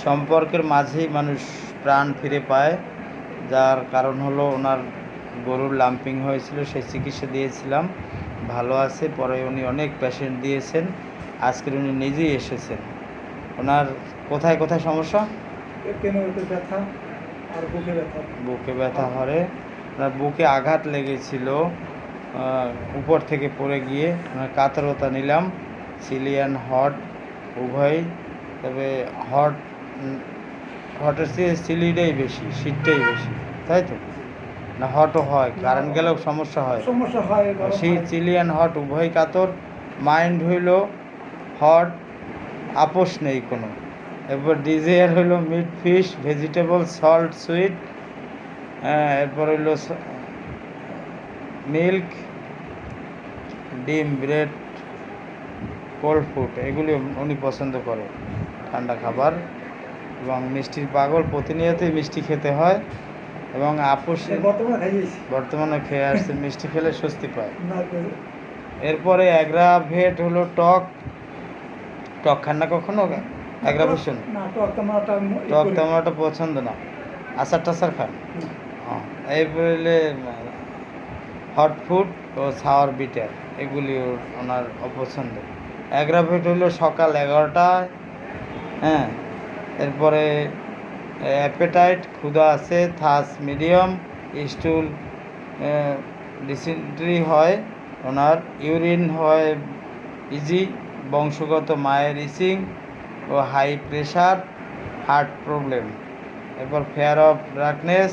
সম্পর্কের মাঝেই মানুষ প্রাণ ফিরে পায়, যার কারণ হলো ওনার গরুর লাম্পিং হয়েছিল, সেই চিকিৎসা দিয়েছিলাম, ভালো আছে। পরে উনি অনেক পেশেন্ট দিয়েছেন, আজকের উনি নিজেই এসেছেন। ওনার কোথায় কোথায় সমস্যা? ব্যথা আর বুকে ব্যথা। বুকে ব্যথা হয়, ওনার বুকে আঘাত লেগেছিল, উপর থেকে পড়ে গিয়ে ওনার কাতরতা নিলাম, চিলিয়ান হট উভয়। তবে হটের চেয়ে চিলিটাই বেশি, শীতটাই বেশি, তাই তো? না হটও হয়, কারেন্ট গেলেও সমস্যা হয়। সেই চিলিয়ান হট উভয় কাতর, মাইন্ড হইল হট, আপোষ নেই কোনো। এরপর ডিজায়ার হইল meat, fish, vegetable, salt, sweet. এরপর হইল মিল্ক, ডিম, ব্রেড, কোল্ড ফুড, এগুলি উনি পছন্দ করে, ঠান্ডা খাবার। এবং মিষ্টির পাগল, প্রতিনিয়তই মিষ্টি খেতে হয়। এবং আপোষ বর্তমানে খেয়ে আসছে, মিষ্টি খেলে স্বস্তি পায়। এরপরে অ্যাগ্রাভেট হলো টক। টক খান না কখনো? অ্যাগ্রাভেশন টক তেমনটা পছন্দ না, আচার টাচার খান? এরপরে হট ফুড ও সাওয়ার বিটার, এগুলি ওনার অপছন্দ। অ্যাগ্রাভেট হলো সকাল 11টায়। হ্যাঁ, এরপরে অ্যাপেটাইট, ক্ষুধা আছে, থাস মিডিয়াম, স্টুল ডিসেন্ট্রি হয় ওনার, ইউরিন হয় ইজি, বংশগত মায়ের ইচিং ও হাই প্রেশার, হার্ট প্রবলেম। এরপর ফেয়ার অফ ডার্কনেস,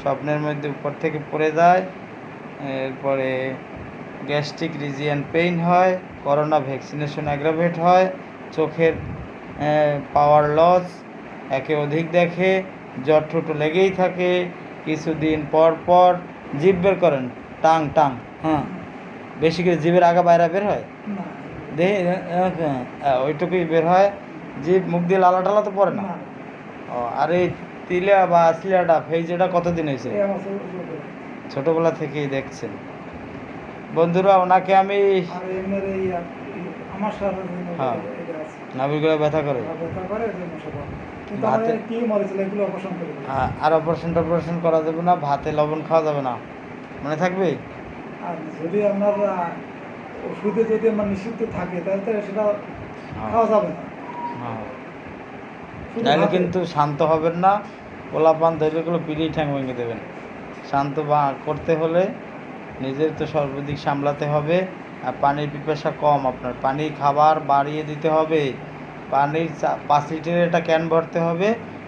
স্বপ্নের মধ্যে উপর থেকে পড়ে যায়। এরপরে গ্যাস্ট্রিক রিজিয়ান পেইন হয়, করোনা ভ্যাকসিনেশন অ্যাগ্রাভেট হয়, চোখের পাওয়ার লস, একে অধিক দেখে, জ্বর ঠোঁটো লেগেই থাকে, কিছুদিন পর পর জিভ বের করেন, টাং টাং, হ্যাঁ, বেশি করে জিভের আগা বাইরে বের হয়, ওইটুকুই বের হয়, জিভ, মুখ দিয়ে লালা টালা তো পড়ে না। ও, আর এই তিলা বা আসলিয়াটা ফেজেটা কতদিন হয়েছে? ছোটবেলা থেকেই দেখছেন। বন্ধুরা, ওনাকে আমি হ্যাঁ নাভিগুলো ব্যথা করে, আর অপারেশন করা যাবে না, ভাতে লবণ খাওয়া যাবে না, মনে থাকবে? যদি আপনার ওষুধে যদি আমার নিষিদ্ধ থাকে তাহলে তো সেটা খাওয়া যাবে না। তাহলে কিন্তু শান্ত হবেন না, পোলাপান ধৈর্যগুলো পিড়িয়ে ঠ্যাং ভেঙে দেবেন। শান্ত করতে হলে নিজের তো সর্বাধিক সামলাতে হবে। আর পানির পিপাসা কম, আপনার পানি খাবার বাড়িয়ে দিতে হবে। পানির 5 লিটারের একটা ক্যান ভরতে হবে,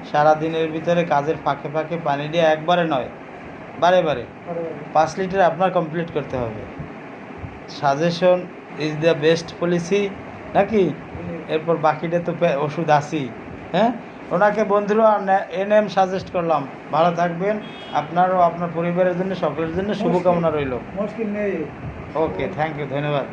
সারাদিনের ভিতরে কাজের ফাঁকে ফাঁকে পানি দিয়ে একবারে নয়, বারে বারে 5 লিটার আপনার কমপ্লিট করতে হবে। Suggestion is the best policy, নাকি? এরপর বাকিটা তো ওষুধ আসি। হ্যাঁ, ওনাকে বন্ধুরা এনএম সাজেস্ট করলাম। ভালো থাকবেন, আপনারও আপনার পরিবারের জন্য, সকলের জন্য শুভকামনা রইল। ওকে, থ্যাংক ইউ, ধন্যবাদ।